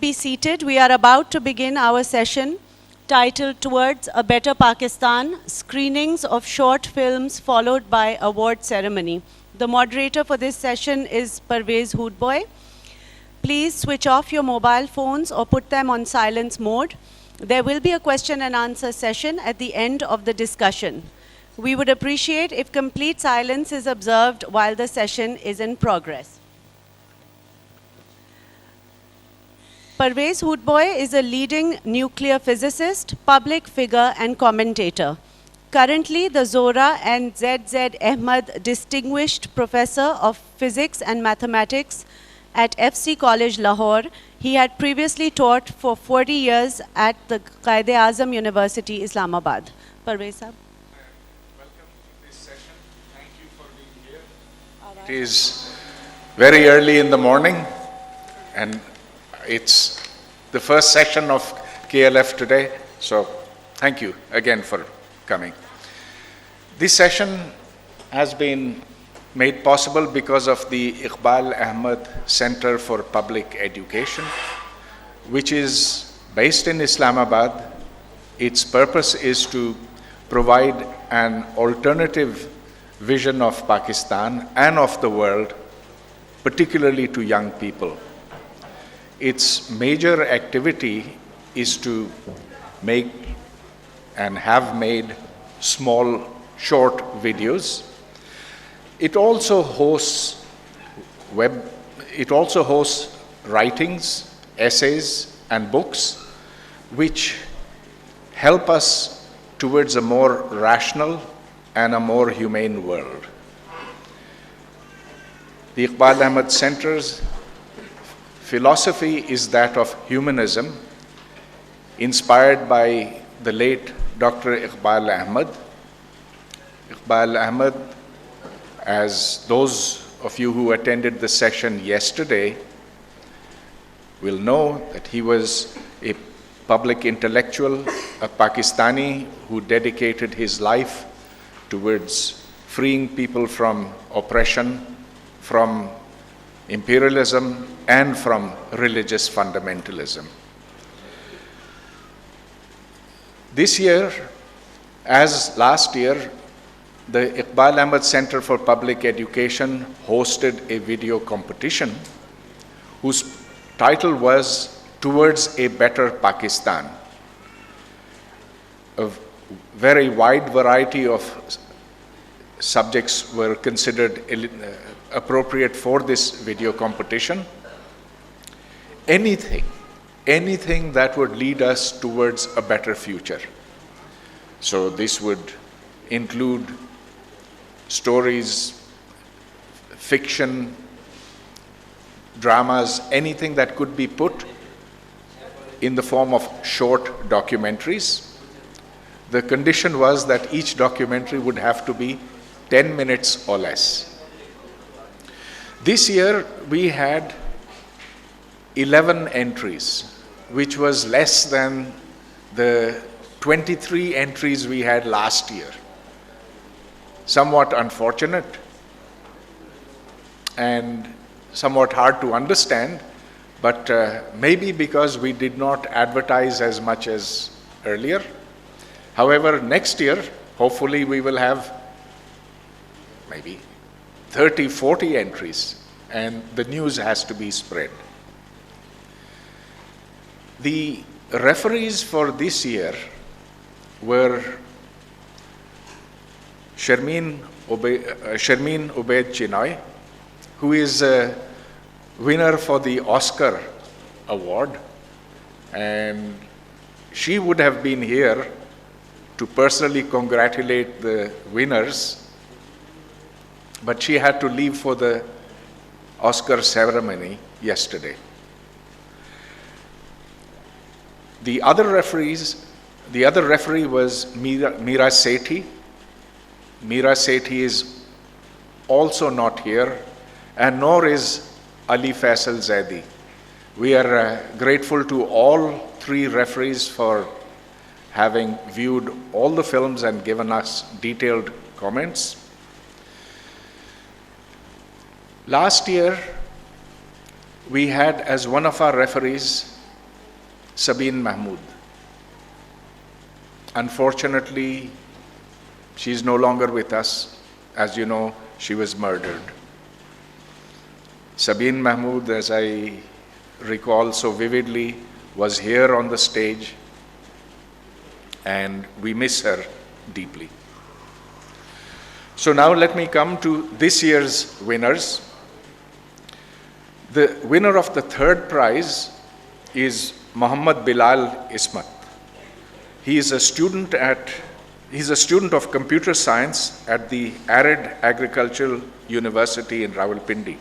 be seated. We are about to begin our session titled Towards a Better Pakistan, Screenings of Short Films followed by Award Ceremony. The moderator for this session is Parvez Hoodboy. Please switch off your mobile phones or put them on silence mode. There will be a question and answer session at the end of the discussion. We would appreciate if complete silence is observed while the session is in progress. Parvez Hoodboy is a leading nuclear physicist, public figure and commentator. Currently the Zora and ZZ Ahmed Distinguished Professor of Physics and Mathematics at FC College Lahore. He had previously taught for 40 years at the Quaid-e-Azam University, Islamabad. Parvez Sahab. Welcome to this session. Thank you for being here. It is very early in the morning and it's the first session of KLF today, so thank you again for coming. This session has been made possible because of the Iqbal Ahmed Center for Public Education, which is based in Islamabad. Its purpose is to provide an alternative vision of Pakistan and of the world, particularly to young people. Its major activity is to make and have made small, short videos. It also hosts writings, essays, and books which help us towards a more rational and a more humane world. The Iqbal Ahmed Center's philosophy is that of humanism, inspired by the late Dr. Iqbal Ahmed. Iqbal Ahmed, as those of you who attended the session yesterday will know, that he was a public intellectual, a Pakistani who dedicated his life towards freeing people from oppression, from imperialism, and from religious fundamentalism. This year, as last year, the Iqbal Ahmed Center for Public Education hosted a video competition whose title was Towards a Better Pakistan. A very wide variety of subjects were considered appropriate for this video competition. Anything that would lead us towards a better future. So this would include stories, fiction, dramas, anything that could be put in the form of short documentaries. The condition was that each documentary would have to be 10 minutes or less. This year we had 11 entries, which was less than the 23 entries we had last year. Somewhat unfortunate and somewhat hard to understand, but maybe because we did not advertise as much as earlier. However, next year, hopefully we will have maybe 30, 40 entries, and the news has to be spread. The referees for this year were Sharmeen Ubaid Chinoy, who is a winner for the Oscar award, and she would have been here to personally congratulate the winners, but she had to leave for the Oscar ceremony yesterday. The other referee was Meera Sethi. Meera Sethi is also not here, and nor is Ali Faisal Zaidi. We are grateful to all three referees for having viewed all the films and given us detailed comments. Last year, we had as one of our referees Sabine Mahmood. Unfortunately, she is no longer with us. As you know, she was murdered. Sabine Mahmood, as I recall so vividly, was here on the stage, and we miss her deeply. So now let me come to this year's winners. The winner of the third prize is Muhammad Bilal Ismat. He is a student of computer science at the Arid Agricultural University in Rawalpindi.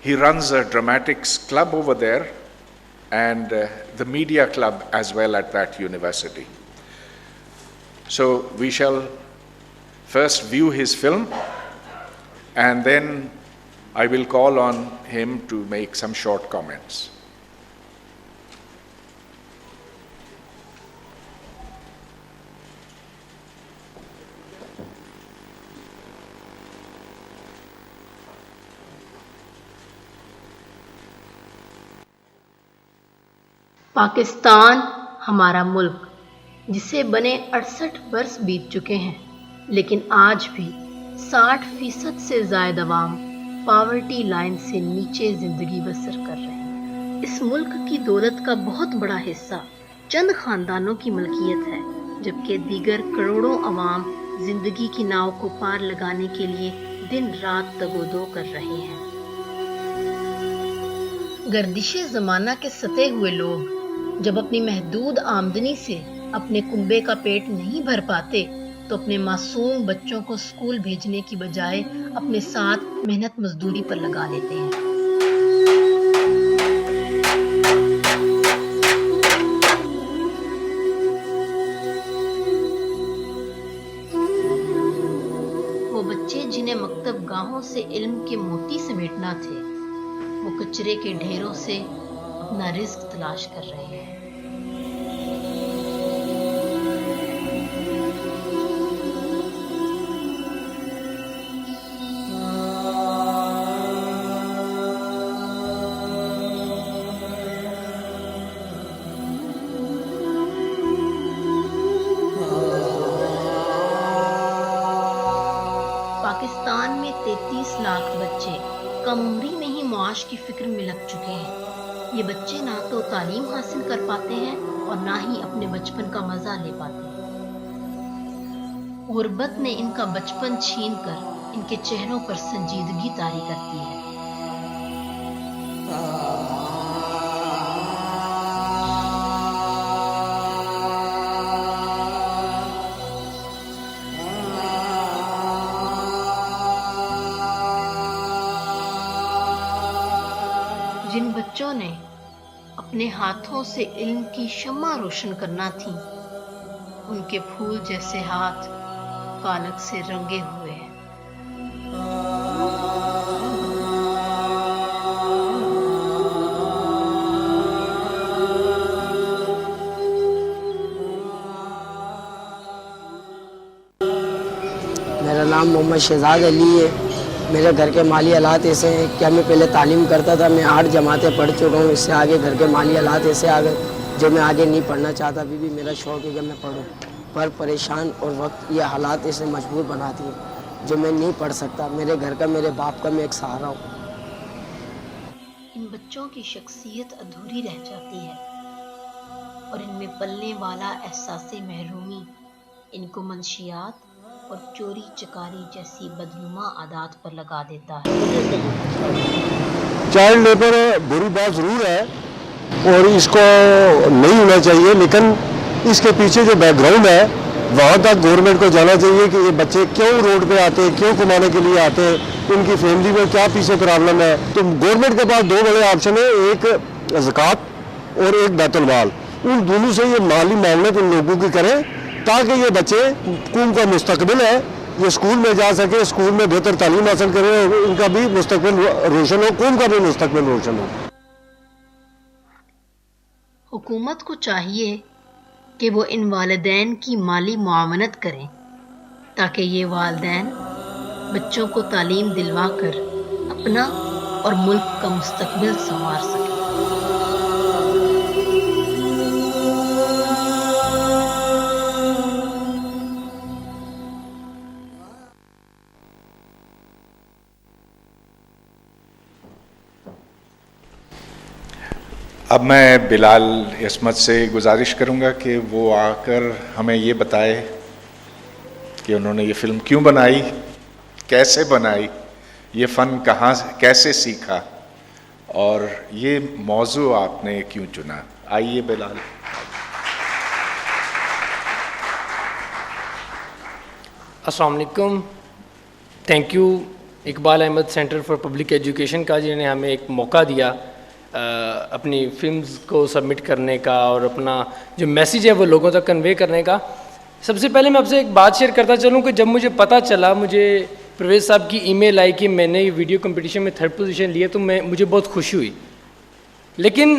He runs a dramatics club over there and the media club as well at that university. So we shall first view his film, and then I will call on him to make some short comments. Pakistan ہمارا ملک جسے بنے 68 برس بیت چکے ہیں، لیکن آج بھی 60% سے زائد عوام پاورٹی لائن سے نیچے زندگی بسر کر رہے ہیں۔ اس ملک کی دولت کا بہت بڑا حصہ چند خاندانوں کی ملکیت ہے، جبکہ دیگر کروڑوں عوام زندگی کی ناؤ کو پار لگانے کے لیے دن رات تگودو کر رہے ہیں۔ گردش زمانہ کے ستے ہوئے لوگ جب اپنی محدود آمدنی سے اپنے کنبے کا پیٹ نہیں بھر پاتے تو اپنے معصوم بچوں کو اسکول بھیجنے کی بجائے اپنے ساتھ محنت مزدوری پر لگا لیتے ہیں۔ وہ بچے جنہیں مکتب گاہوں سے علم کے موتی سمیٹنا تھے، وہ کچرے کے ڈھیروں سے اپنا رزق تلاش کر رہے ہیں۔ پاکستان میں 33 لاکھ بچے کم عمری میں ہی معاش کی فکر میں لگ چکے ہیں۔ یہ بچے نہ تو تعلیم حاصل کر پاتے ہیں اور نہ ہی اپنے بچپن کا مزہ لے پاتے ہیں۔ غربت نے ان کا بچپن چھین کر ان کے چہروں پر سنجیدگی طاری کرتی ہے۔ جن بچوں نے اپنے ہاتھوں سے علم کی شمع روشن کرنا تھی، ان کے پھول جیسے ہاتھ کالک سے رنگے ہوئے ہیں۔ میرا نام محمد شہزاد علی ہے۔ میرے گھر کے مالی حالات ایسے ہیں کہ میں پہلے تعلیم کرتا تھا، میں 8 جماعتیں پڑھ چکا ہوں، اس سے آگے گھر کے مالی حالات ایسے آ گئے جو میں آگے نہیں پڑھنا چاہتا۔ ابھی بھی میرا شوق ہے کہ میں پڑھوں، پر پریشان اور وقت یہ حالات ایسے مجبور بناتی ہیں جو میں نہیں پڑھ سکتا۔ میرے گھر کا، میرے باپ کا میں ایک سہارا ہوں۔ ان بچوں کی شخصیت ادھوری رہ جاتی ہے اور ان میں پلنے والا احساس محرومی ان کو منشیات اور چوری چکاری جیسی بدنما عادات پر لگا دیتا ہے۔ چائلڈ لیبر بری بات ضرور ہے اور اس کو نہیں ہونا چاہیے، لیکن اس کے پیچھے جو بیک گراؤنڈ ہے وہاں تک گورنمنٹ کو جانا چاہیے کہ یہ بچے کیوں روڈ پہ آتے ہیں، کیوں کمانے کے لیے آتے ہیں، ان کی فیملی میں کیا پیچھے پرابلم ہے۔ تو گورنمنٹ کے پاس 2 بڑے آپشن ہیں، ایک زکوٰۃ اور ایک بیت المال۔ ان دونوں سے یہ مالی معاملات ان لوگوں کی کریں تاکہ یہ بچے قوم کا مستقبل ہے، یہ اسکول میں جا سکے، اسکول میں بہتر تعلیم حاصل کریں، ان کا بھی مستقبل روشن ہو، قوم کا بھی مستقبل روشن ہو۔ حکومت کو چاہیے کہ وہ ان والدین کی مالی معاونت کریں تاکہ یہ والدین بچوں کو تعلیم دلوا کر اپنا اور ملک کا مستقبل سنوار سکیں۔ اب میں بلال عصمت سے گزارش کروں گا کہ وہ آ کر ہمیں یہ بتائے کہ انہوں نے یہ فلم کیوں بنائی, کیسے بنائی, یہ فن کہاں کیسے سیکھا, اور یہ موضوع آپ نے کیوں چنا. آئیے بلال. السلام علیکم. Thank you Iqbal Ahmed centre for public education کا, جنہوں نے ہمیں ایک موقع دیا اپنی فلمز کو سبمٹ کرنے کا اور اپنا جو میسیج ہے وہ لوگوں تک کنوے کرنے کا. سب سے پہلے میں آپ سے ایک بات شیئر کرتا چلوں کہ جب مجھے پتہ چلا, مجھے پرویز صاحب کی ای میل آئی کہ میں نے یہ ویڈیو کمپٹیشن میں 3rd پوزیشن لی ہے, تو مجھے بہت خوشی ہوئی. لیکن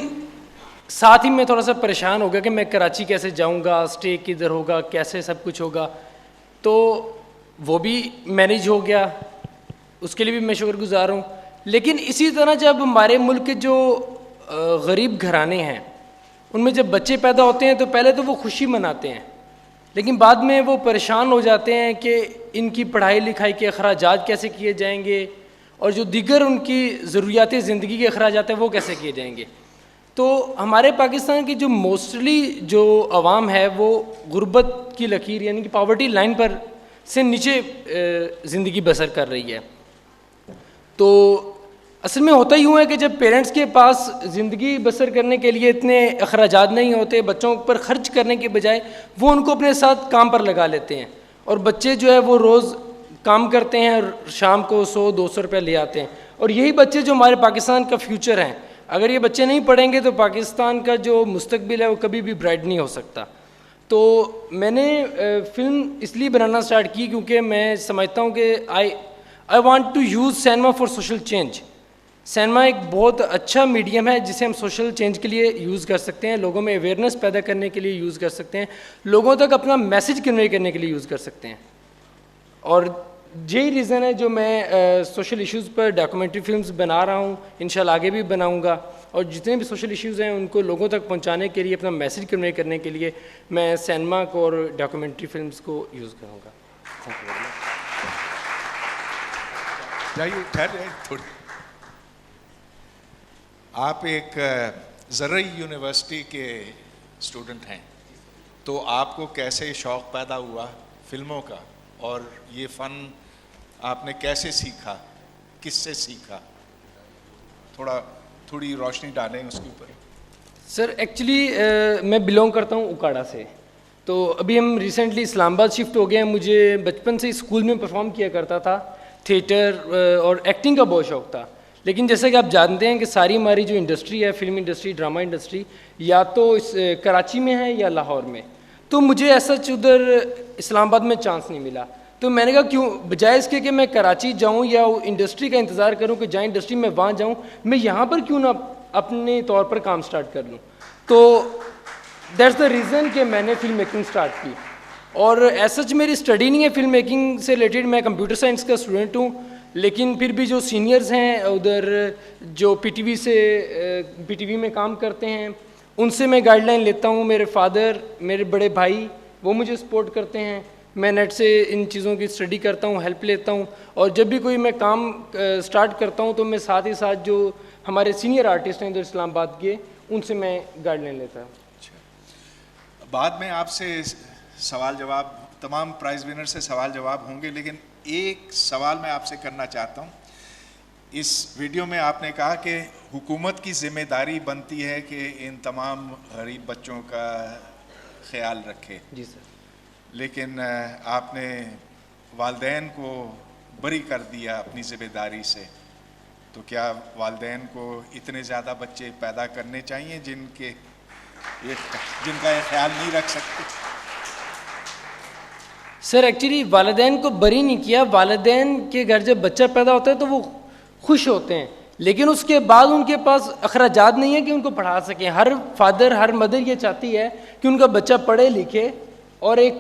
ساتھ ہی میں تھوڑا سا پریشان ہو گیا کہ میں کراچی کیسے جاؤں گا, اسٹے کدھر ہوگا, کیسے سب کچھ ہوگا. تو وہ بھی مینیج ہو گیا, اس کے لیے بھی میں شکر گزار ہوں. لیکن اسی طرح جب ہمارے ملک کے جو غریب گھرانے ہیں ان میں جب بچے پیدا ہوتے ہیں تو پہلے تو وہ خوشی مناتے ہیں, لیکن بعد میں وہ پریشان ہو جاتے ہیں کہ ان کی پڑھائی لکھائی کے اخراجات کیسے کیے جائیں گے, اور جو دیگر ان کی ضروریات زندگی کے اخراجات ہیں وہ کیسے کیے جائیں گے. تو ہمارے پاکستان کی جو موسٹلی جو عوام ہے وہ غربت کی لکیر یعنی کہ پاورٹی لائن پر سے نیچے زندگی بسر کر رہی ہے. تو اصل میں ہوتا یوں ہے کہ جب پیرنٹس کے پاس زندگی بسر کرنے کے لیے اتنے اخراجات نہیں ہوتے, بچوں پر خرچ کرنے کے بجائے وہ ان کو اپنے ساتھ کام پر لگا لیتے ہیں, اور بچے جو ہے وہ روز کام کرتے ہیں اور شام کو 100-200 روپے لے آتے ہیں. اور یہی بچے جو ہمارے پاکستان کا فیوچر ہیں, اگر یہ بچے نہیں پڑھیں گے تو پاکستان کا جو مستقبل ہے وہ کبھی بھی برائٹ نہیں ہو سکتا. تو میں نے فلم اس لیے بنانا سٹارٹ کی کیونکہ میں سمجھتا ہوں کہ I want to use cinema for social change. Cinema ایک بہت اچھا میڈیم ہے جسے ہم سوشل چینج کے لیے یوز کر سکتے ہیں, لوگوں میں اویئرنیس پیدا کرنے کے لیے یوز کر سکتے ہیں, لوگوں تک اپنا میسیج کنوے کرنے کے لیے یوز کر سکتے ہیں. اور یہی ریزن ہے جو میں سوشل ایشوز پر ڈاکومنٹری فلمز بنا رہا ہوں, انشاءاللہ آگے بھی بناؤں گا, اور جتنے بھی سوشل ایشوز ہیں ان کو لوگوں تک پہنچانے کے لیے, اپنا میسیج کنوے کرنے کے لیے میں سینما کو اور ڈاکومنٹری فلمز کو یوز کروں گا. Thank you very much. جائیے ٹھہرے تھوڑی. آپ ایک زرعی یونیورسٹی کے اسٹوڈنٹ ہیں, تو آپ کو کیسے شوق پیدا ہوا فلموں کا, اور یہ فن آپ نے کیسے سیکھا, کس سے سیکھا؟ تھوڑی روشنی ڈالیں اس کے اوپر. سر ایکچولی میں بلونگ کرتا ہوں اکاڑا سے. تو ابھی ہم ریسنٹلی اسلام آباد شفٹ ہو گئے ہیں. مجھے بچپن سے اسکول میں پرفارم کیا کرتا تھا, تھیٹر اور ایکٹنگ کا بہت شوق تھا. لیکن جیسا کہ آپ جانتے ہیں کہ ساری ہماری جو انڈسٹری ہے, فلم انڈسٹری, ڈرامہ انڈسٹری, یا تو اس کراچی میں ہے یا لاہور میں. تو مجھے ایسا ادھر اسلام آباد میں چانس نہیں ملا. تو میں نے کہا کیوں بجائے اس کے کہ میں کراچی جاؤں یا انڈسٹری کا انتظار کروں کہ جہاں انڈسٹری میں وہاں جاؤں, میں یہاں پر کیوں نہ اپنے طور پر کام سٹارٹ کر لوں. تو دیٹس دا ریزن کہ میں نے فلم میکنگ سٹارٹ کی. اور ایسا میری اسٹڈی نہیں ہے فلم میکنگ سے ریلیٹڈ, میں کمپیوٹر سائنس کا اسٹوڈنٹ ہوں. لیکن پھر بھی جو سینئرز ہیں ادھر جو پی ٹی وی میں کام کرتے ہیں ان سے میں گائیڈ لائن لیتا ہوں. میرے فادر, میرے بڑے بھائی, وہ مجھے سپورٹ کرتے ہیں. میں نیٹ سے ان چیزوں کی اسٹڈی کرتا ہوں, ہیلپ لیتا ہوں. اور جب بھی کوئی میں کام سٹارٹ کرتا ہوں تو میں ساتھ ہی ساتھ جو ہمارے سینئر آرٹسٹ ہیں ادھر اسلام آباد کے, ان سے میں گائیڈ لائن لیتا ہوں. بعد میں آپ سے سوال جواب, تمام پرائز ونر سے سوال جواب ہوں گے, لیکن ایک سوال میں آپ سے کرنا چاہتا ہوں. اس ویڈیو میں آپ نے کہا کہ حکومت کی ذمہ داری بنتی ہے کہ ان تمام غریب بچوں کا خیال رکھے. جی سر. لیکن آپ نے والدین کو بری کر دیا اپنی ذمہ داری سے. تو کیا والدین کو اتنے زیادہ بچے پیدا کرنے چاہیے جن کا یہ خیال نہیں رکھ سکتے؟ سر ایکچولی والدین کو بری نہیں کیا. والدین کے گھر جب بچہ پیدا ہوتا ہے تو وہ خوش ہوتے ہیں, لیکن اس کے بعد ان کے پاس اخراجات نہیں ہیں کہ ان کو پڑھا سکیں. ہر فادر, ہر مدر یہ چاہتی ہے کہ ان کا بچہ پڑھے لکھے اور ایک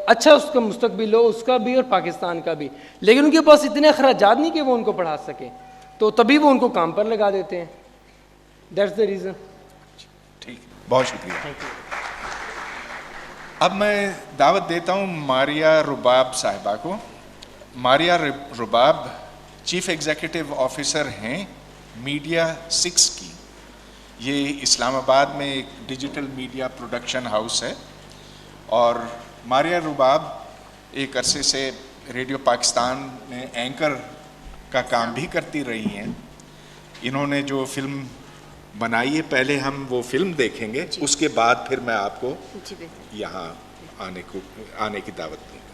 اچھا اس کا مستقبل ہو, اس کا بھی اور پاکستان کا بھی. لیکن ان کے پاس اتنے اخراجات نہیں کہ وہ ان کو پڑھا سکیں, تو تبھی وہ ان کو کام پر لگا دیتے ہیں. That's the reason. ٹھیک, بہت شکریہ. اب میں دعوت دیتا ہوں ماریا رباب صاحبہ کو. ماریا رباب چیف ایگزیکٹو آفیسر ہیں میڈیا 6 کی. یہ اسلام آباد میں ایک ڈیجیٹل میڈیا پروڈکشن ہاؤس ہے اور ماریہ رباب ایک عرصے سے ریڈیو پاکستان میں اینکر کا کام بھی کرتی رہی ہیں. انہوں نے جو فلم بنائی ہے پہلے ہم وہ فلم دیکھیں گے, اس کے بعد پھر میں آپ کو یہاں آنے کی دعوت دوں گا.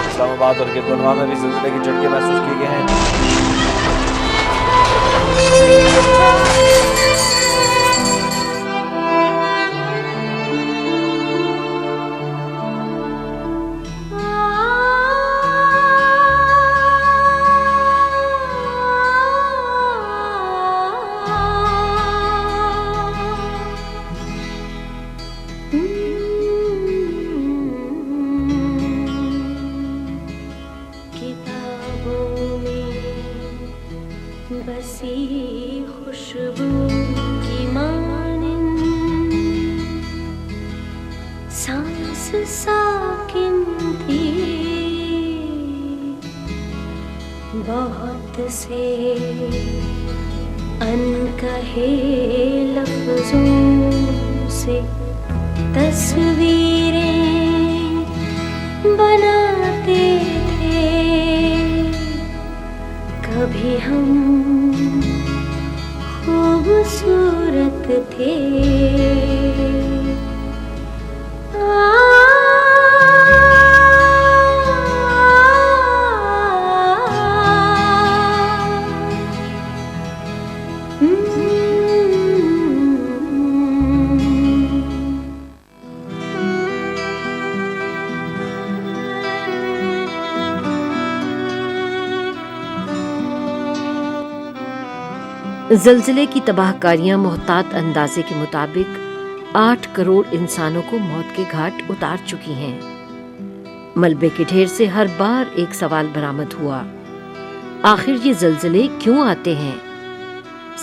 اسلام آباد اور گردنواں میں بھی زلزلے کے جھٹکے محسوس کیے گئے ہیں. بسی خوشبو کی مانند سانس ساکن تھی, بہت سے انکہے لفظوں سے تصویریں بناتے تھے. کبھی ہم خوبصورت تھے, زلزلے کی تباہ کاریاں محتاط اندازے کے مطابق 8 کروڑ انسانوں کو موت کے گھاٹ اتار چکی ہیں. ملبے کے ڈھیر سے ہر بار ایک سوال برآمد ہوا, آخر یہ زلزلے کیوں آتے ہیں؟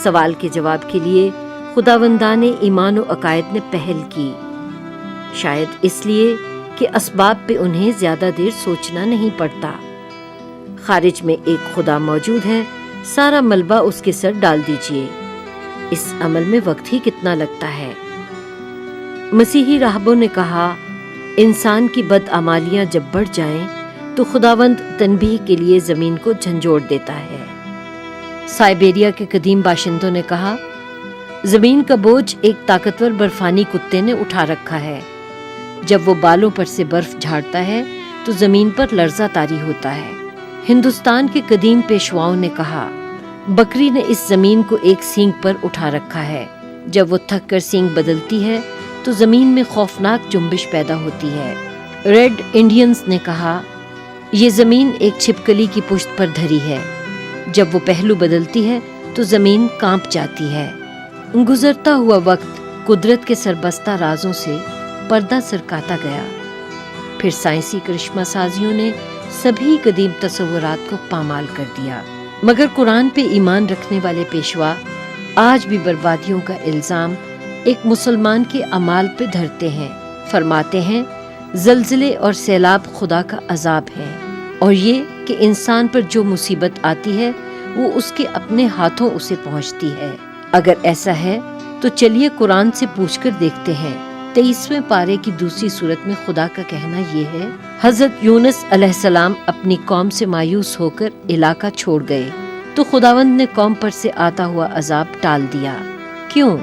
سوال کے جواب کے لیے خداوندان ایمان و عقائد نے پہل کی, شاید اس لیے کہ اسباب پہ انہیں زیادہ دیر سوچنا نہیں پڑتا. خارج میں ایک خدا موجود ہے, سارا ملبہ اس کے سر ڈال دیجئے. اس عمل میں وقت ہی کتنا لگتا ہے. مسیحی راہبوں نے کہا, انسان کی بدعمالیاں جب بڑھ جائیں تو خداوند تنبیہ کے لیے زمین کو جھنجھوڑ دیتا ہے. سائبیریا کے قدیم باشندوں نے کہا, زمین کا بوجھ ایک طاقتور برفانی کتے نے اٹھا رکھا ہے. جب وہ بالوں پر سے برف جھاڑتا ہے تو زمین پر لرزہ طاری ہوتا ہے. ہندوستان کے قدیم پیشواؤں نے کہا, بکری نے اس زمین کو ایک سینگ پر اٹھا رکھا ہے. جب وہ تھک کر سینگ بدلتی ہے تو زمین میں خوفناک جنبش پیدا ہوتی ہے. ریڈ انڈینز نے کہا, یہ زمین ایک چھپکلی کی پشت پر دھری ہے. جب وہ پہلو بدلتی ہے تو زمین کانپ جاتی ہے. گزرتا ہوا وقت قدرت کے سربستہ رازوں سے پردہ سرکاتا گیا. پھر سائنسی کرشمہ سازیوں نے سبھی قدیم تصورات کو پامال کر دیا. مگر قرآن پہ ایمان رکھنے والے پیشوا آج بھی بربادیوں کا الزام ایک مسلمان کے اعمال پہ دھرتے ہیں. فرماتے ہیں, زلزلے اور سیلاب خدا کا عذاب ہے, اور یہ کہ انسان پر جو مصیبت آتی ہے وہ اس کے اپنے ہاتھوں اسے پہنچتی ہے. اگر ایسا ہے تو چلیے قرآن سے پوچھ کر دیکھتے ہیں. 23ویں پارے کی دوسری سورت میں خدا کا کہنا یہ ہے, حضرت یونس علیہ السلام اپنی قوم سے مایوس ہو کر علاقہ چھوڑ گئے تو خداوند نے قوم پر سے آتا ہوا عذاب ٹال دیا. کیوں؟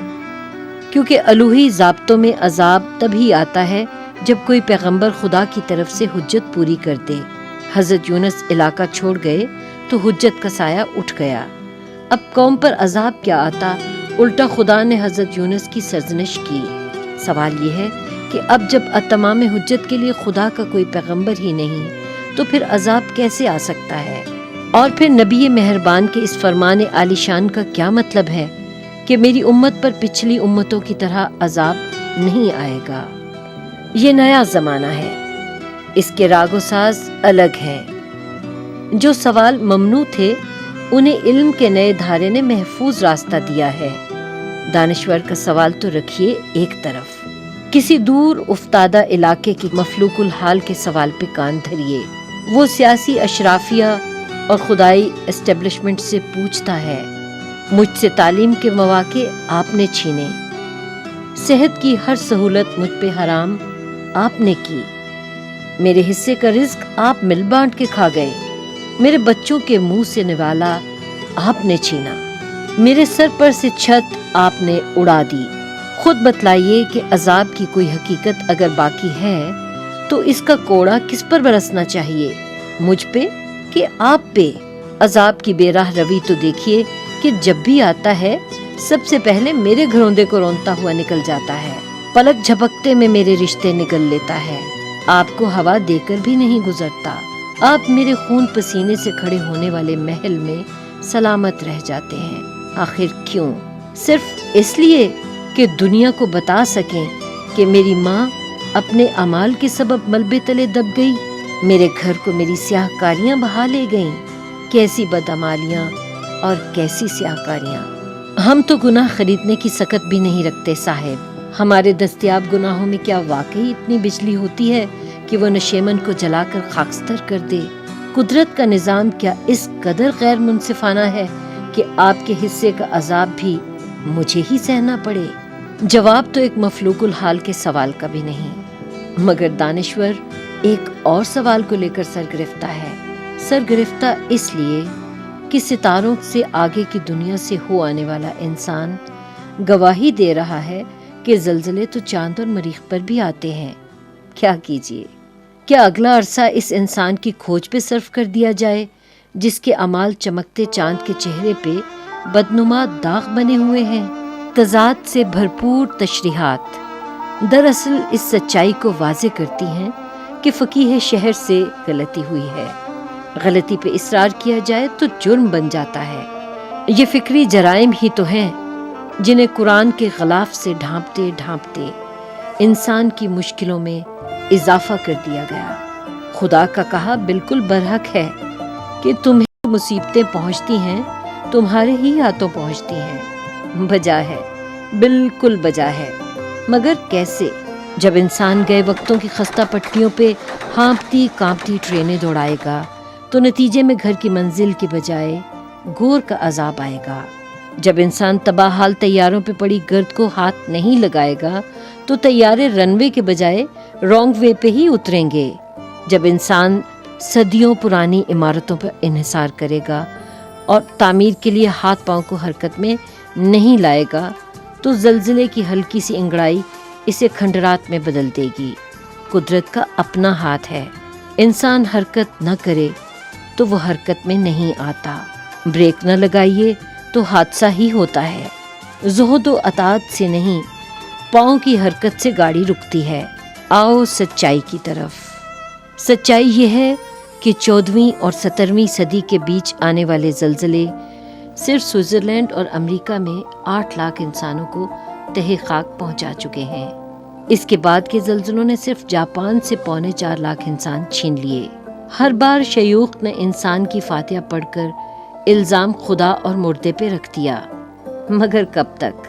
کیونکہ الوہی ضابطوں میں عذاب تبھی آتا ہے جب کوئی پیغمبر خدا کی طرف سے حجت پوری کر دے. حضرت یونس علاقہ چھوڑ گئے تو حجت کا سایہ اٹھ گیا. اب قوم پر عذاب کیا آتا, الٹا خدا نے حضرت یونس کی سرزنش کی. سوال یہ ہے کہ اب جب اتمام حجت کے لیے خدا کا کوئی پیغمبر ہی نہیں تو پھر عذاب کیسے آ سکتا ہے؟ اور پھر نبی مہربان کے اس فرمان عالی شان کا کیا مطلب ہے کہ میری امت پر پچھلی امتوں کی طرح عذاب نہیں آئے گا؟ یہ نیا زمانہ ہے, اس کے راگ و ساز الگ ہیں. جو سوال ممنوع تھے انہیں علم کے نئے دھارے نے محفوظ راستہ دیا ہے. دانشور کا سوال تو رکھیے ایک طرف, کسی دور افتادہ علاقے کی مفلوق الحال کے سوال پہ کان دھریے. وہ سیاسی اشرافیہ اور خدائی اسٹیبلشمنٹ سے پوچھتا ہے, مجھ سے تعلیم کے مواقع آپ نے چھینے, صحت کی ہر سہولت مجھ پہ حرام آپ نے کی, میرے حصے کا رزق آپ مل بانٹ کے کھا گئے, میرے بچوں کے منہ سے نوالا آپ نے چھینا, میرے سر پر سے چھت آپ نے اڑا دی. خود بتلائیے کہ عذاب کی کوئی حقیقت اگر باقی ہے تو اس کا کوڑا کس پر برسنا چاہیے, مجھ پہ کہ آپ پہ؟ عذاب کی بے راہ روی تو دیکھیے کہ جب بھی آتا ہے سب سے پہلے میرے گھروندے کو رونتا ہوا نکل جاتا ہے, پلک جھپکتے میں میرے رشتے نگل لیتا ہے, آپ کو ہوا دے کر بھی نہیں گزرتا, آپ میرے خون پسینے سے کھڑے ہونے والے محل میں سلامت رہ جاتے ہیں. آخر کیوں؟ صرف اس لیے کہ دنیا کو بتا سکیں کہ میری ماں اپنے اعمال کے سبب ملبے تلے دب گئی, میرے گھر کو میری سیاہ کاریاں بہا لے گئیں. کیسی بدعمالیاں اور کیسی سیاہ کاریاں. ہم تو گناہ خریدنے کی سکت بھی نہیں رکھتے صاحب. ہمارے دستیاب گناہوں میں کیا واقعی اتنی بجلی ہوتی ہے کہ وہ نشیمن کو جلا کر خاکستر کر دے؟ قدرت کا نظام کیا اس قدر غیر منصفانہ ہے کہ آپ کے حصے کا عذاب بھی مجھے ہی سہنا پڑے؟ جواب تو ایک مفلوق الحال کے سوال کا بھی نہیں, مگر دانشور ایک اور سوال کو لے کر سرگرفتہ ہے. سرگرفتہ اس لیے کہ ستاروں سے آگے کی دنیا سے ہو آنے والا انسان گواہی دے رہا ہے کہ زلزلے تو چاند اور مریخ پر بھی آتے ہیں. کیا کیجیے؟ کیا اگلا عرصہ اس انسان کی کھوج پہ صرف کر دیا جائے جس کے اعمال چمکتے چاند کے چہرے پہ بدنما داغ بنے ہوئے ہیں؟ تضاد سے بھرپور تشریحات دراصل اس سچائی کو واضح کرتی ہیں کہ فقیہ شہر سے غلطی ہوئی ہے. غلطی پہ اصرار کیا جائے تو جرم بن جاتا ہے. یہ فکری جرائم ہی تو ہیں جنہیں قرآن کے غلاف سے ڈھانپتے ڈھانپتے انسان کی مشکلوں میں اضافہ کر دیا گیا. خدا کا کہا بالکل برحق ہے کہ تمہیں مصیبتیں پہنچتی ہیں تمہارے ہی ہاتھوں پہنچتی ہیں. بجا ہے, بالکل بجا ہے, مگر کیسے؟ جب انسان گئے وقتوں کی خستہ پٹیوں پہ ہانپتی کانپتی ٹرینیں دوڑائے گا تو نتیجے میں گھر کی منزل کے بجائے گور کا عذاب آئے گا. جب انسان تباہ حال طیاروں پہ پڑی گرد کو ہاتھ نہیں لگائے گا تو طیارے رن وے کے بجائے رانگ وے پہ ہی اتریں گے. جب انسان صدیوں پرانی عمارتوں پر انحصار کرے گا اور تعمیر کے لیے ہاتھ پاؤں کو حرکت میں نہیں لائے گا تو زلزلے کی ہلکی سی انگڑائی اسے کھنڈرات میں بدل دے گی. قدرت کا اپنا ہاتھ ہے, انسان حرکت نہ کرے تو وہ حرکت میں نہیں آتا, بریک نہ لگائیے تو حادثہ ہی ہوتا ہے. زہد و اطاعت سے نہیں, پاؤں کی حرکت سے گاڑی رکتی ہے. آؤ سچائی کی طرف. سچائی یہ ہے کہ 14ویں اور 17ویں صدی کے بیچ آنے والے زلزلے صرف سوئٹزرلینڈ اور امریکہ میں 8 لاکھ انسانوں کو تہہ خاک پہنچا چکے ہیں. اس کے بعد کے زلزلوں نے صرف جاپان سے 3.25 لاکھ انسان چھین لیے. ہر بار شیوخ نے انسان کی فاتحہ پڑھ کر الزام خدا اور مردے پہ رکھ دیا, مگر کب تک؟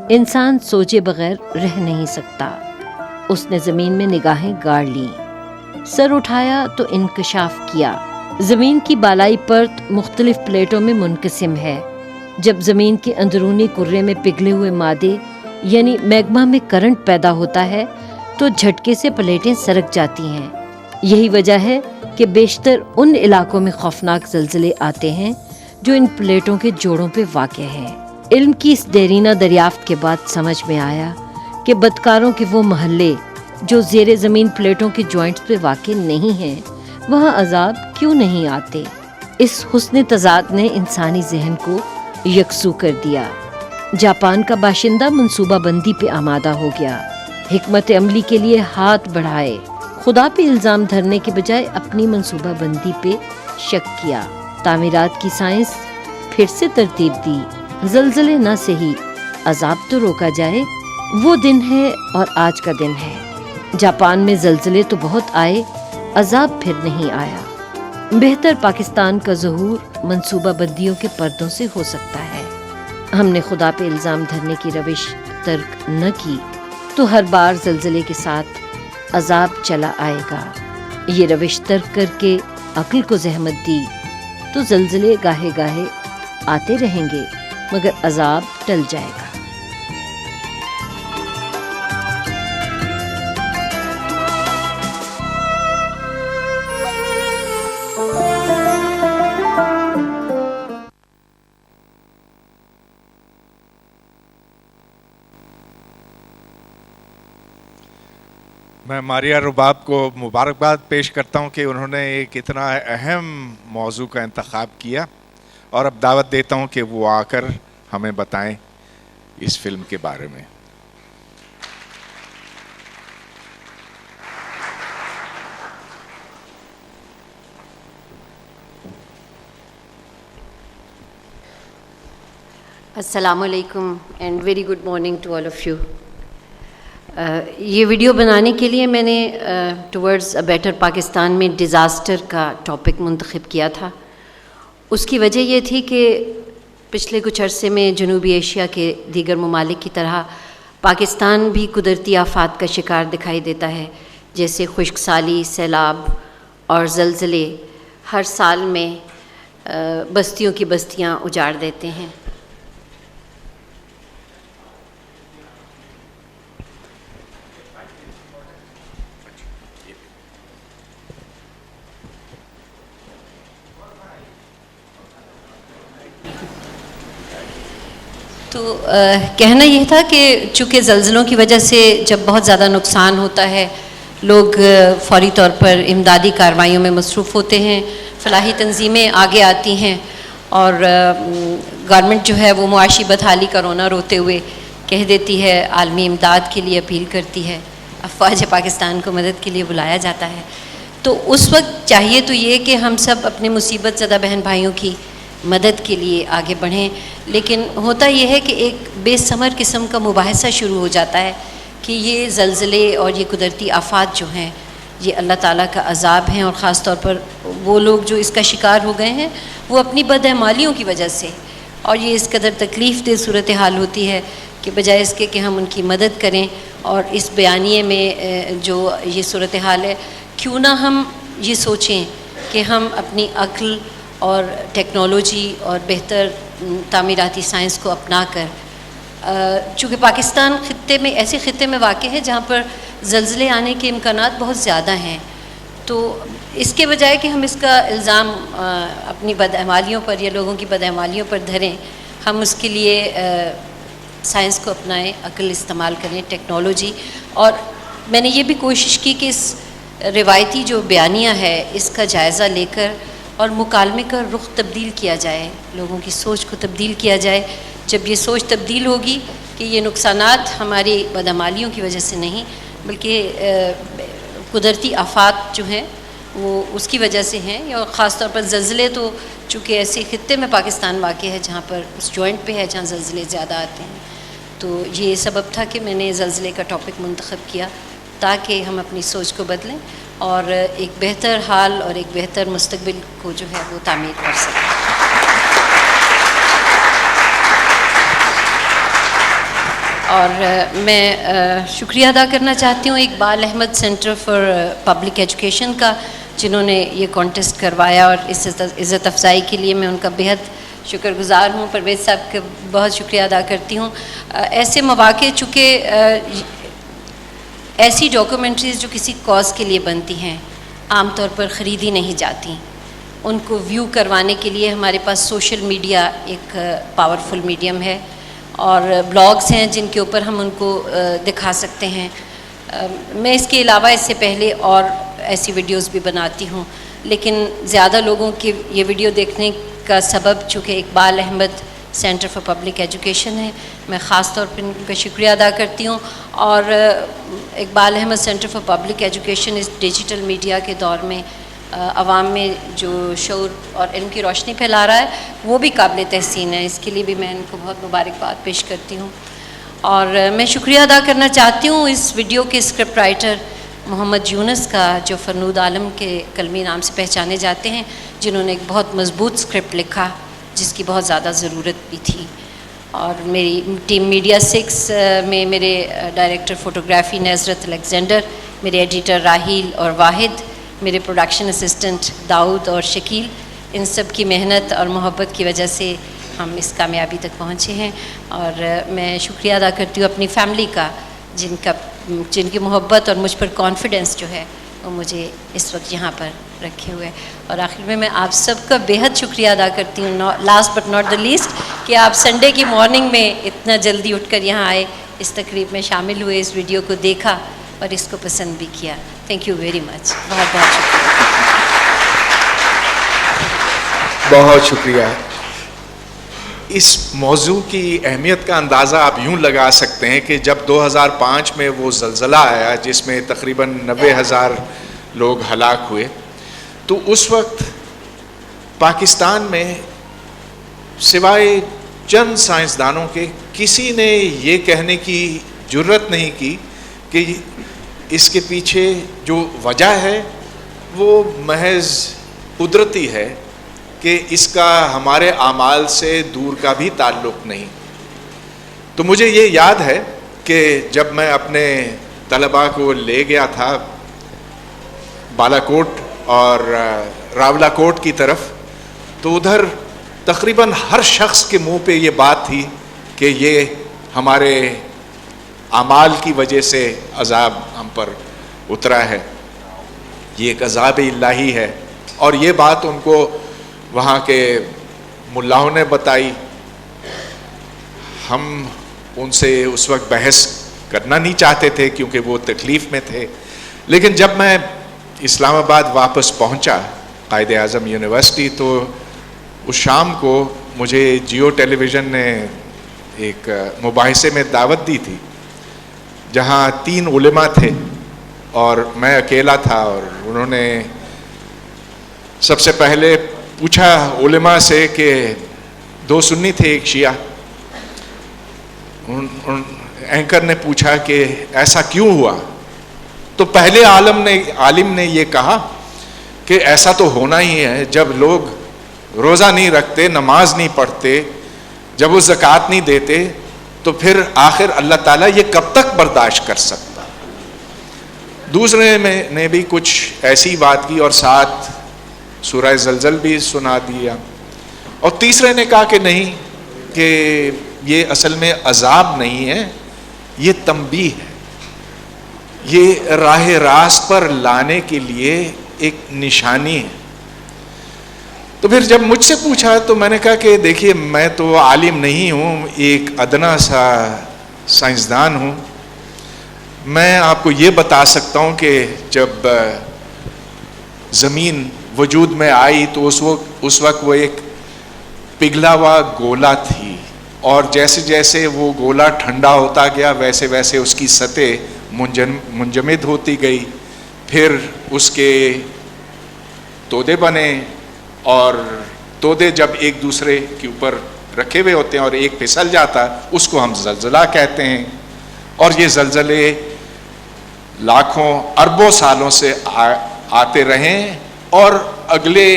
انسان سوچے بغیر رہ نہیں سکتا. اس نے زمین میں نگاہیں گاڑ لیں, سر اٹھایا تو انکشاف کیا. زمین کی بالائی پرت مختلف پلیٹوں میں منقسم ہے. جب زمین کے اندرونی کرے میں پگھلے ہوئے مادے یعنی میگما میں کرنٹ پیدا ہوتا ہے تو جھٹکے سے پلیٹیں سرک جاتی ہیں. یہی وجہ ہے کہ بیشتر ان علاقوں میں خوفناک زلزلے آتے ہیں جو ان پلیٹوں کے جوڑوں پہ واقع ہیں. علم کی اس دیرینہ دریافت کے بعد سمجھ میں آیا کہ بدکاروں کے وہ محلے جو زیر زمین پلیٹوں کے جوائنٹس پہ واقع نہیں ہیں وہاں عذاب کیوں نہیں آتے. اس حسن تضاد نے انسانی ذہن کو یکسو کر دیا. جاپان کا باشندہ منصوبہ بندی پہ آمادہ ہو گیا, حکمت عملی کے لیے ہاتھ بڑھائے. خدا پہ الزام دھرنے کے بجائے اپنی منصوبہ بندی پہ شک کیا. تعمیرات کی سائنس پھر سے ترتیب دی. زلزلے نہ سہی, عذاب تو روکا جائے. وہ دن ہے اور آج کا دن ہے. جاپان میں زلزلے تو بہت آئے, عذاب پھر نہیں آیا. بہتر پاکستان کا ظہور منصوبہ بندیوں کے پردوں سے ہو سکتا ہے. ہم نے خدا پہ الزام دھرنے کی روش ترک نہ کی, تو ہر بار زلزلے کے ساتھ عذاب چلا آئے گا. یہ روش ترک کر کے عقل کو زحمت دی تو زلزلے گاہے گاہے آتے رہیں گے مگر عذاب ٹل جائے گا. میں ماریہ رباب کو مبارکباد پیش کرتا ہوں کہ انہوں نے ایک اتنا اہم موضوع کا انتخاب کیا، اور اب دعوت دیتا ہوں کہ وہ آ کر ہمیں بتائیں اس فلم کے بارے میں. السلام علیکم and very good morning to all of you. یہ ویڈیو بنانے کے لیے میں نے ٹورڈز اے بیٹر پاکستان میں ڈیزاسٹر کا ٹاپک منتخب کیا تھا. اس کی وجہ یہ تھی کہ پچھلے کچھ عرصے میں جنوبی ایشیا کے دیگر ممالک کی طرح پاکستان بھی قدرتی آفات کا شکار دکھائی دیتا ہے، جیسے خشک سالی، سیلاب اور زلزلے ہر سال میں بستیوں کی بستیاں اجاڑ دیتے ہیں. تو کہنا یہ تھا کہ چونکہ زلزلوں کی وجہ سے جب بہت زیادہ نقصان ہوتا ہے، لوگ فوری طور پر امدادی کارروائیوں میں مصروف ہوتے ہیں، فلاحی تنظیمیں آگے آتی ہیں، اور گورنمنٹ جو ہے وہ معاشی بدحالی کا رونا روتے ہوئے کہہ دیتی ہے، عالمی امداد کے لیے اپیل کرتی ہے، افواج پاکستان کو مدد کے لیے بلایا جاتا ہے. تو اس وقت چاہیے تو یہ کہ ہم سب اپنے مصیبت زدہ بہن بھائیوں کی مدد کے لیے آگے بڑھیں، لیکن ہوتا یہ ہے کہ ایک بے ثمر قسم کا مباحثہ شروع ہو جاتا ہے کہ یہ زلزلے اور یہ قدرتی آفات جو ہیں یہ اللہ تعالیٰ کا عذاب ہیں، اور خاص طور پر وہ لوگ جو اس کا شکار ہو گئے ہیں وہ اپنی بدعمالیوں کی وجہ سے، اور یہ اس قدر تکلیف دہ صورتحال ہوتی ہے کہ بجائے اس کے کہ ہم ان کی مدد کریں. اور اس بیانیے میں جو یہ صورتحال ہے، کیوں نہ ہم یہ سوچیں کہ ہم اپنی عقل اور ٹیکنالوجی اور بہتر تعمیراتی سائنس کو اپنا کر، چونکہ پاکستان خطے میں ایسے خطے میں واقع ہے جہاں پر زلزلے آنے کے امکانات بہت زیادہ ہیں، تو اس کے بجائے کہ ہم اس کا الزام اپنی بدعمالیوں پر یا لوگوں کی بدعمالیوں پر دھریں، ہم اس کے لیے سائنس کو اپنائیں، عقل استعمال کریں، ٹیکنالوجی. اور میں نے یہ بھی کوشش کی کہ اس روایتی جو بیانیہ ہے اس کا جائزہ لے کر اور مکالمے کا رخ تبدیل کیا جائے، لوگوں کی سوچ کو تبدیل کیا جائے. جب یہ سوچ تبدیل ہوگی کہ یہ نقصانات ہماری بدعمالیوں کی وجہ سے نہیں بلکہ قدرتی آفات جو ہیں وہ اس کی وجہ سے ہیں، اور خاص طور پر زلزلے تو چونکہ ایسے خطے میں پاکستان واقع ہے جہاں پر اس جوائنٹ پہ ہے جہاں زلزلے زیادہ آتے ہیں، تو یہ سبب تھا کہ میں نے زلزلے کا ٹاپک منتخب کیا تاکہ ہم اپنی سوچ کو بدلیں اور ایک بہتر حال اور ایک بہتر مستقبل کو جو ہے وہ تعمیر کر سکیں. اور میں شکریہ ادا کرنا چاہتی ہوں Iqbal Ahmed centre for public education کا، جنہوں نے یہ کانٹیسٹ کروایا، اور اس عزت افزائی کے لیے میں ان کا بہت شکر گزار ہوں. پرویز صاحب کا بہت شکریہ ادا کرتی ہوں. ایسے مواقع چونکہ ایسی ڈاکومنٹریز جو کسی کاز کے لیے بنتی ہیں عام طور پر خریدی نہیں جاتی، ان کو ویو کروانے کے لیے ہمارے پاس سوشل میڈیا ایک پاورفل میڈیم ہے، اور بلاگز ہیں جن کے اوپر ہم ان کو دکھا سکتے ہیں. میں اس کے علاوہ اس سے پہلے اور ایسی ویڈیوز بھی بناتی ہوں، لیکن زیادہ لوگوں کے یہ ویڈیو دیکھنے کا سبب چونکہ Iqbal Ahmed centre for public education ہے، میں خاص طور پر ان کا شکریہ ادا کرتی ہوں. اور Iqbal Ahmed centre for public education اس ڈیجیٹل میڈیا کے دور میں عوام میں جو شعور اور علم کی روشنی پھیلا رہا ہے وہ بھی قابل تحسین ہے. اس کے لیے بھی میں ان کو بہت مبارکباد پیش کرتی ہوں. اور میں شکریہ ادا کرنا چاہتی ہوں اس ویڈیو کے اسکرپٹ رائٹر محمد یونس کا، جو فرنود عالم کے کلمی نام سے پہچانے جاتے ہیں، جنہوں نے ایک بہت مضبوط اسکرپٹ لکھا جس کی بہت زیادہ ضرورت بھی تھی. اور میری ٹیم میڈیا 6 میں میرے ڈائریکٹر فوٹوگرافی نظرت الیگزینڈر، میرے ایڈیٹر راہیل اور واحد، میرے پروڈکشن اسسٹنٹ داؤد اور شکیل، ان سب کی محنت اور محبت کی وجہ سے ہم اس کامیابی تک پہنچے ہیں. اور میں شکریہ ادا کرتی ہوں اپنی فیملی کا، جن کی محبت اور مجھ پر کانفیڈنس جو ہے وہ مجھے اس وقت یہاں پر رکھے ہوئے. اور آخر میں آپ سب کا بےحد شکریہ ادا کرتی ہوں، last but not the least, کہ آپ سنڈے کی مارننگ میں اتنا جلدی اٹھ کر یہاں آئے، اس تقریب میں شامل ہوئے، اس ویڈیو کو دیکھا اور اس کو پسند بھی کیا. تھینک یو ویری مچ. بہت بہت شکریہ. بہت شکریہ. اس موضوع کی اہمیت کا اندازہ آپ یوں لگا سکتے ہیں کہ جب 2005 میں وہ زلزلہ آیا جس میں تقریباً 90,000 لوگ ہلاک ہوئے، تو اس وقت پاکستان میں سوائے چند سائنسدانوں کے کسی نے یہ کہنے کی جرت نہیں کی کہ اس کے پیچھے جو وجہ ہے وہ محض قدرتی ہے، کہ اس کا ہمارے اعمال سے دور کا بھی تعلق نہیں. تو مجھے یہ یاد ہے کہ جب میں اپنے طلباء کو لے گیا تھا بالا کوٹ اور راولا کوٹ کی طرف، تو ادھر تقریباً ہر شخص کے منہ پہ یہ بات تھی کہ یہ ہمارے اعمال کی وجہ سے عذاب ہم پر اترا ہے، یہ ایک عذاب الہی ہے. اور یہ بات ان کو وہاں کے ملاؤں نے بتائی. ہم ان سے اس وقت بحث کرنا نہیں چاہتے تھے کیونکہ وہ تکلیف میں تھے، لیکن جب میں اسلام آباد واپس پہنچا قائد اعظم یونیورسٹی، تو اس شام کو مجھے جیو ٹیلی ویژن نے ایک مباحثے میں دعوت دی تھی جہاں 3 علماء تھے اور میں اکیلا تھا. اور انہوں نے سب سے پہلے پوچھا علماء سے کہ 2 سنی تھے ایک شیعہ. اینکر نے پوچھا کہ ایسا کیوں ہوا؟ تو پہلے عالم نے یہ کہا کہ ایسا تو ہونا ہی ہے، جب لوگ روزہ نہیں رکھتے، نماز نہیں پڑھتے، جب وہ زکوٰۃ نہیں دیتے، تو پھر آخر اللہ تعالیٰ یہ کب تک برداشت کر سکتا. دوسرے نے بھی کچھ ایسی بات کی اور ساتھ سورہ زلزل بھی سنا دیا. اور تیسرے نے کہا کہ نہیں، کہ یہ اصل میں عذاب نہیں ہے، یہ تنبیہ ہے، یہ راہ راست پر لانے کے لیے ایک نشانی ہے. تو پھر جب مجھ سے پوچھا تو میں نے کہا کہ دیکھیے میں تو عالم نہیں ہوں، ایک ادنا سا سائنسدان ہوں. میں آپ کو یہ بتا سکتا ہوں کہ جب زمین وجود میں آئی تو اس وقت وہ ایک پگھلا ہوا گولا تھی، اور جیسے جیسے وہ گولا ٹھنڈا ہوتا گیا ویسے ویسے اس کی سطح منجمد ہوتی گئی. پھر اس کے تودے بنے، اور تودے جب ایک دوسرے کے اوپر رکھے ہوئے ہوتے ہیں اور ایک پھسل جاتا، اس کو ہم زلزلہ کہتے ہیں. اور یہ زلزلے لاکھوں اربوں سالوں سے آتے رہیں اور اگلے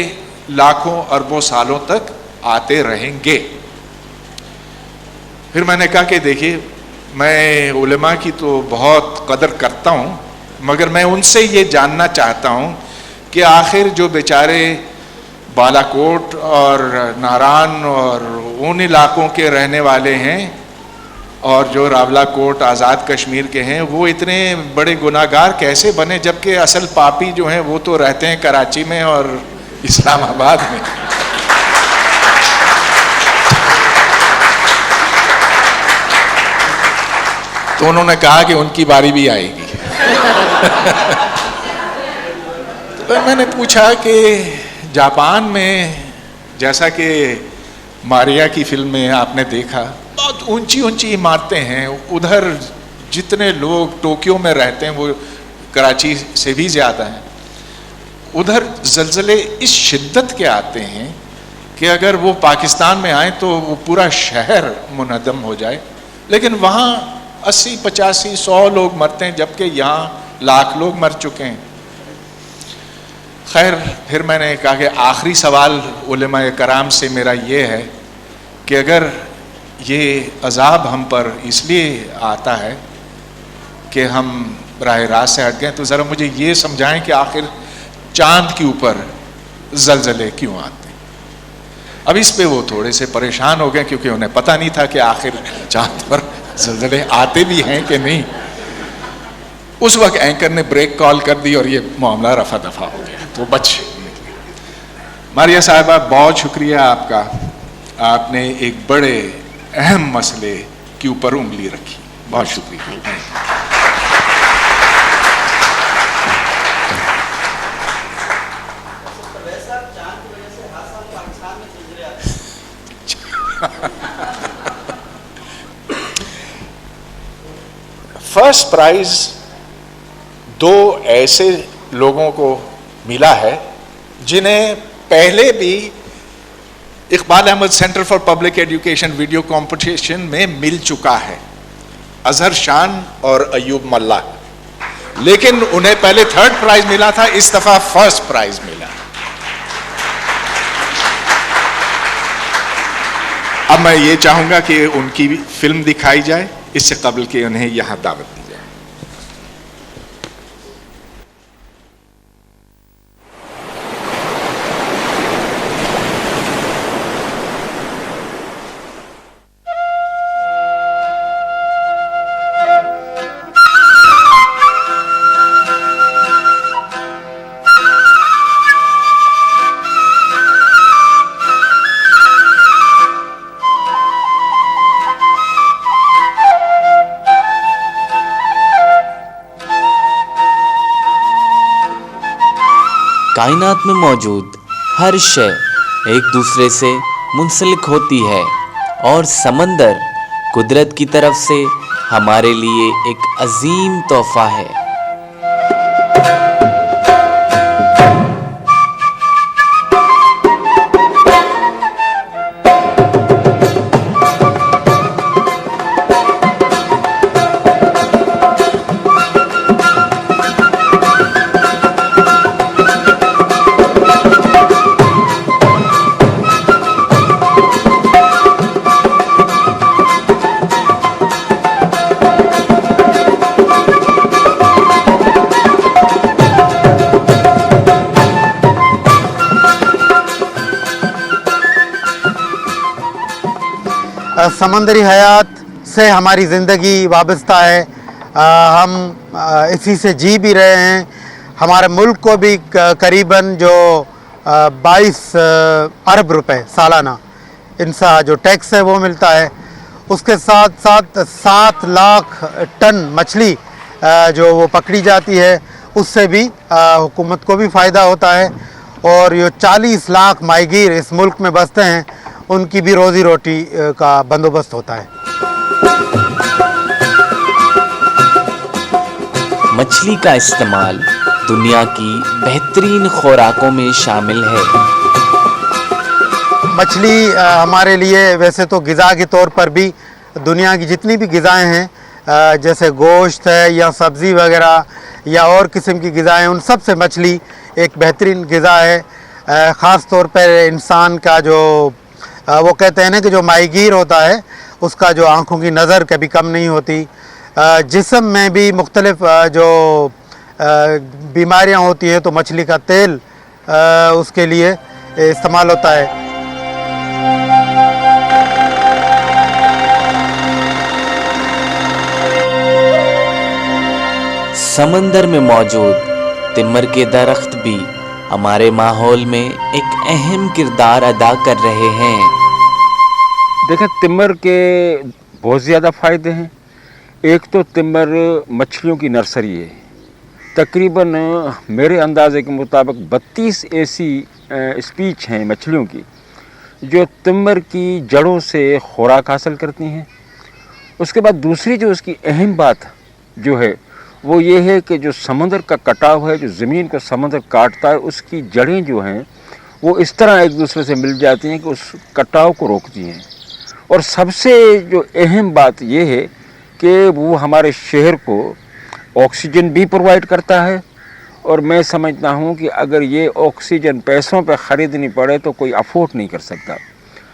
لاکھوں اربوں سالوں تک آتے رہیں گے. پھر میں نے کہا کہ دیکھیے میں علماء کی تو بہت قدر کرتا ہوں، مگر میں ان سے یہ جاننا چاہتا ہوں کہ آخر جو بیچارے بالا کوٹ اور ناران اور ان علاقوں کے رہنے والے ہیں اور جو راولا کوٹ آزاد کشمیر کے ہیں، وہ اتنے بڑے گناہ گار کیسے بنے، جبکہ اصل پاپی جو ہیں وہ تو رہتے ہیں کراچی میں اور اسلام آباد میں. تو انہوں نے کہا کہ ان کی باری بھی آئے گی. تو میں نے پوچھا کہ جاپان میں جیسا کہ ماریا کی فلم میں آپ نے دیکھا بہت اونچی اونچی عمارتیں ہیں، ادھر جتنے لوگ ٹوکیو میں رہتے ہیں وہ کراچی سے بھی زیادہ ہیں. ادھر زلزلے اس شدت کے آتے ہیں کہ اگر وہ پاکستان میں آئیں تو وہ پورا شہر منہدم ہو جائے، لیکن وہاں 80 85 100 لوگ مرتے ہیں جبکہ یہاں لاکھ لوگ مر چکے ہیں. خیر پھر میں نے کہا کہ آخری سوال علماء کرام سے میرا یہ ہے کہ اگر یہ عذاب ہم پر اس لیے آتا ہے کہ ہم براہ راست سے ہٹ گئے. تو ذرا مجھے یہ سمجھائیں کہ آخر چاند کے اوپر زلزلے کیوں آتے ہیں؟ اب اس پہ وہ تھوڑے سے پریشان ہو گئے کیونکہ انہیں پتہ نہیں تھا کہ آخر چاند پر زلزلے آتے بھی ہیں کہ نہیں. اس وقت اینکر نے بریک کال کر دی اور یہ معاملہ رفع دفع ہو گیا تو بچ نکلے. ماریہ صاحبہ بہت شکریہ آپ کا، آپ نے ایک بڑے اہم مسئلے کے اوپر انگلی رکھی. بہت شکریہ. فرسٹ پرائز دو ایسے لوگوں کو ملا ہے جنہیں پہلے بھی Iqbal Ahmed centre for public education video competition میں مل چکا ہے، اظہر شان اور ایوب ملا، لیکن انہیں پہلے تھرڈ پرائز ملا تھا، اس دفعہ فرسٹ پرائز ملا. اب میں یہ چاہوں گا کہ ان کی فلم دکھائی جائے اس سے قبل کہ انہیں یہاں دعوت دی جائے. کائنات میں موجود ہر شے ایک دوسرے سے منسلک ہوتی ہے اور سمندر قدرت کی طرف سے ہمارے لیے ایک عظیم تحفہ ہے. سمندری حیات سے ہماری زندگی وابستہ ہے، ہم اسی سے جی بھی رہے ہیں. ہمارے ملک کو بھی قریباً جو 22 ارب روپے سالانہ ان سے جو ٹیکس ہے وہ ملتا ہے. اس کے ساتھ ساتھ 7 لاکھ ٹن مچھلی جو وہ پکڑی جاتی ہے، اس سے بھی حکومت کو بھی فائدہ ہوتا ہے. اور یہ 40 لاکھ ماہی گیر اس ملک میں بستے ہیں، ان کی بھی روزی روٹی کا بندوبست ہوتا ہے. مچھلی کا استعمال دنیا کی بہترین خوراکوں میں شامل ہے. مچھلی ہمارے لیے ویسے تو غذا کے طور پر بھی دنیا کی جتنی بھی غذائیں ہیں جیسے گوشت ہے یا سبزی وغیرہ یا اور قسم کی غذائیں، ان سب سے مچھلی ایک بہترین غذا ہے. خاص طور پر انسان کا جو وہ کہتے ہیں نا کہ جو ماہی گیر ہوتا ہے اس کا جو آنکھوں کی نظر کبھی کم نہیں ہوتی. جسم میں بھی مختلف جو بیماریاں ہوتی ہیں تو مچھلی کا تیل اس کے لیے استعمال ہوتا ہے. سمندر میں موجود تمر کے درخت بھی ہمارے ماحول میں ایک اہم کردار ادا کر رہے ہیں. دیکھیں تمر کے بہت زیادہ فائدے ہیں. ایک تو تمر مچھلیوں کی نرسری ہے. تقریباً میرے اندازے کے مطابق 32 ایسی اسپیچ ہیں مچھلیوں کی جو تمر کی جڑوں سے خوراک حاصل کرتی ہیں. اس کے بعد دوسری جو اس کی اہم بات جو ہے وہ یہ ہے کہ جو سمندر کا کٹاؤ ہے، جو زمین کو سمندر کاٹتا ہے، اس کی جڑیں جو ہیں وہ اس طرح ایک دوسرے سے مل جاتی ہیں کہ اس کٹاؤ کو روکتی ہیں. اور سب سے جو اہم بات یہ ہے کہ وہ ہمارے شہر کو آکسیجن بھی پرووائڈ کرتا ہے. اور میں سمجھتا ہوں کہ اگر یہ آکسیجن پیسوں پہ خریدنی پڑے تو کوئی افورڈ نہیں کر سکتا.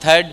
3rd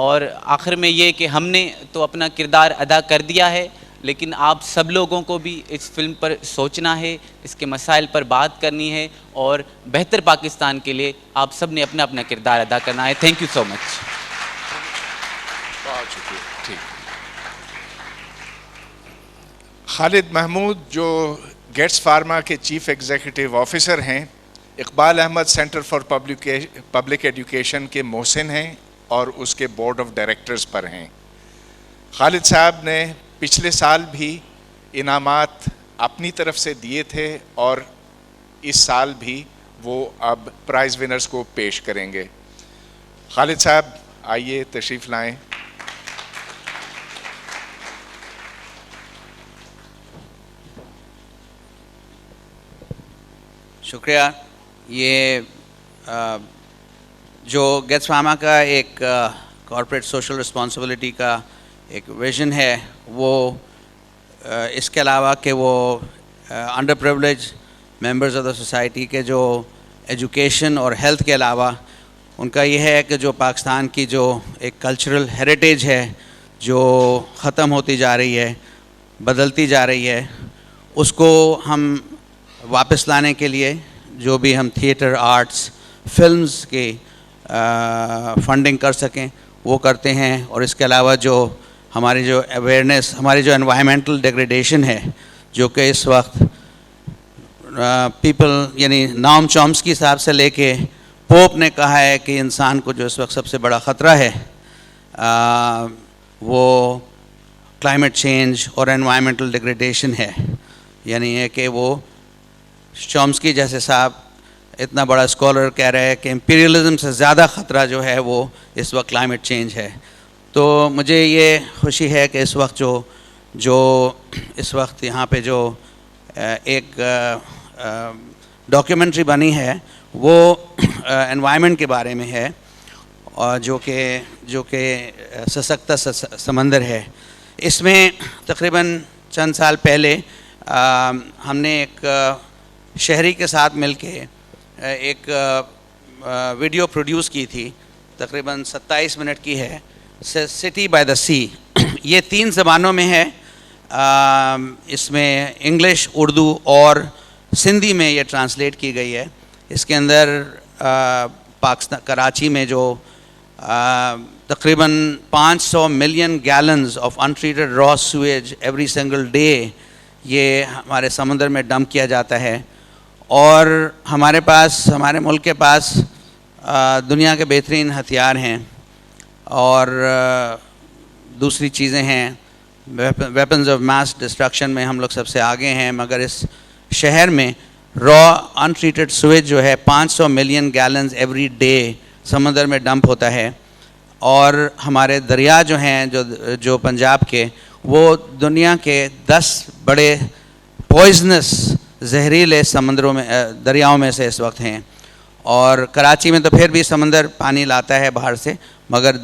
اور آخر میں یہ کہ ہم نے تو اپنا کردار ادا کر دیا ہے، لیکن آپ سب لوگوں کو بھی اس فلم پر سوچنا ہے، اس کے مسائل پر بات کرنی ہے، اور بہتر پاکستان کے لیے آپ سب نے اپنا اپنا کردار ادا کرنا ہے. Thank you so much. بہت شکریہ. ٹھیک. خالد محمود جو گیٹس فارما کے چیف ایگزیکٹو آفیسر ہیں، Iqbal Ahmed centre for public education کے محسن ہیں اور اس کے بورڈ آف ڈائریکٹرز پر ہیں. خالد صاحب نے پچھلے سال بھی انعامات اپنی طرف سے دیے تھے اور اس سال بھی وہ اب پرائز ونرز کو پیش کریں گے. خالد صاحب آئیے تشریف لائیں. شکریہ. یہ جو گیٹس فارما کا ایک کارپوریٹ سوشل رسپانسبلٹی کا ایک ویژن ہے، وہ اس کے علاوہ کہ وہ under privilege members of the society کے جو ایجوکیشن اور ہیلتھ کے علاوہ ان کا یہ ہے کہ جو پاکستان کی جو ایک کلچرل ہیریٹیج ہے جو ختم ہوتی جا رہی ہے، بدلتی جا رہی ہے، اس کو ہم واپس لانے کے لیے جو بھی ہم تھیٹر، آرٹس، فلمز کی فنڈنگ کر سکیں وہ کرتے ہیں. اور اس کے علاوہ جو ہماری جو اویئرنیس، ہماری جو انوائرمنٹل ڈیگریڈیشن ہے، جو کہ اس وقت پیپل یعنی نام چومسکی صاحب سے لے کے پوپ نے کہا ہے کہ انسان کو جو اس وقت سب سے بڑا خطرہ ہے وہ کلائمیٹ چینج اور انوائرمنٹل ڈیگریڈیشن ہے. یعنی یہ کہ وہ چومسکی جیسے صاحب اتنا بڑا اسکالر کہہ رہے ہیں کہ امپیریلزم سے زیادہ خطرہ جو ہے وہ اس وقت کلائمیٹ چینج ہے. تو مجھے یہ خوشی ہے کہ اس وقت جو اس وقت یہاں پہ جو ایک ڈاکیومنٹری بنی ہے وہ انوائرمنٹ کے بارے میں ہے، اور جو کہ سسکتا سمندر ہے. اس میں تقریباً چند سال پہلے ہم نے ایک شہری کے ساتھ مل کے ایک ویڈیو پروڈیوس کی تھی، تقریباً 27 منٹ کی ہے، سٹی بائی دا سی. یہ 3 زبانوں میں ہے. اس میں انگلش، اردو اور سندھی میں یہ ٹرانسلیٹ کی گئی ہے. اس کے اندر پاکستان کراچی میں جو تقریباً 500 ملین گیلنز آف انٹریٹڈ را سویج ایوری سنگل ڈے یہ ہمارے سمندر میں ڈمپ کیا جاتا ہے. اور ہمارے ملک کے پاس دنیا کے بہترین ہتھیار ہیں اور دوسری چیزیں ہیں، ویپنز آف ماس ڈسٹرکشن میں ہم لوگ سب سے آگے ہیں، مگر اس شہر میں را انٹریٹڈ سویج جو ہے 500 ملین گیلنز ایوری ڈے سمندر میں ڈمپ ہوتا ہے. اور ہمارے دریا جو ہیں جو پنجاب کے، وہ دنیا کے 10 بڑے پوائزنس زہریلے سمندروں میں دریاؤں میں سے اس وقت ہیں. اور کراچی میں تو پھر بھی سمندر پانی لاتا ہے باہر سے، مگر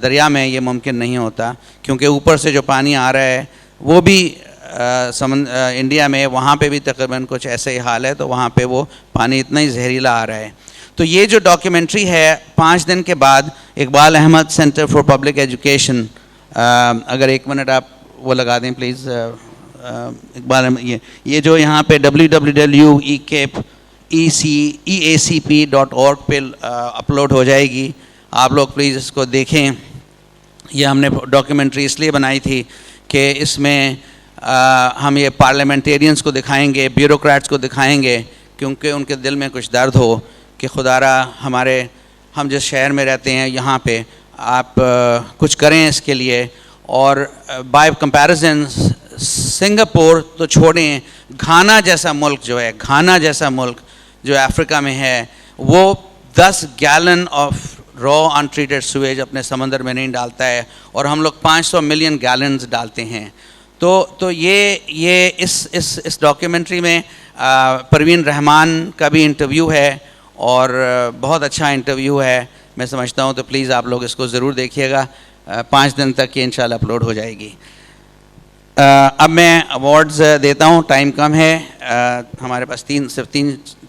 دریا میں یہ ممکن نہیں ہوتا کیونکہ اوپر سے جو پانی آ رہا ہے وہ بھی انڈیا میں وہاں پہ بھی تقریباً کچھ ایسا ہی حال ہے. تو وہاں پہ وہ پانی اتنا ہی زہریلا آ رہا ہے. تو یہ جو ڈاکیومنٹری ہے 5 دن کے بعد Iqbal Ahmed centre for public education, اگر 1 منٹ آپ وہ لگا دیں پلیز اقبال احمد، یہ جو یہاں پہ www.eacp.org پہ اپلوڈ ہو جائے گی. آپ لوگ پلیز اس کو دیکھیں. یہ ہم نے ڈاکیومنٹری اس لیے بنائی تھی کہ اس میں ہم یہ پارلیمنٹیرینز کو دکھائیں گے، بیوروکریٹس کو دکھائیں گے، کیونکہ ان کے دل میں کچھ درد ہو کہ خدا را ہم جس شہر میں رہتے ہیں یہاں پہ آپ کچھ کریں اس کے لیے. اور بائی کمپیریزن سنگاپور تو چھوڑیں، گھانا جیسا ملک جو افریقہ میں ہے، وہ 10 gallon of raw untreated sewage اپنے سمندر میں نہیں ڈالتا ہے، اور ہم لوگ 500 ملین گیلنز ڈالتے ہیں. تو یہ اس ڈاکیومنٹری میں پروین رحمان کا بھی انٹرویو ہے اور بہت اچھا انٹرویو ہے میں سمجھتا ہوں. تو پلیز آپ لوگ اس کو ضرور دیکھیے گا. 5 دن تک یہ انشاءاللہ اپلوڈ ہو جائے گی. اب میں ایوارڈز دیتا ہوں، ٹائم کم ہے، ہمارے پاس صرف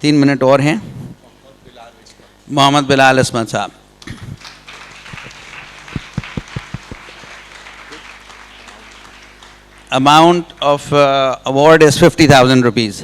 3 منٹ اور ہیں. محمد بلال عصمت صاحب. amount of award is 50,000 rupees.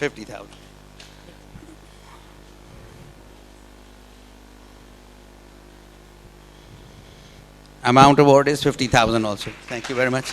50,000. Amount award is 50,000 also. Thank you very much.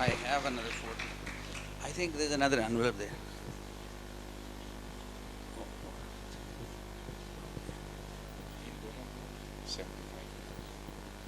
I have another 40. I think there's another envelope there.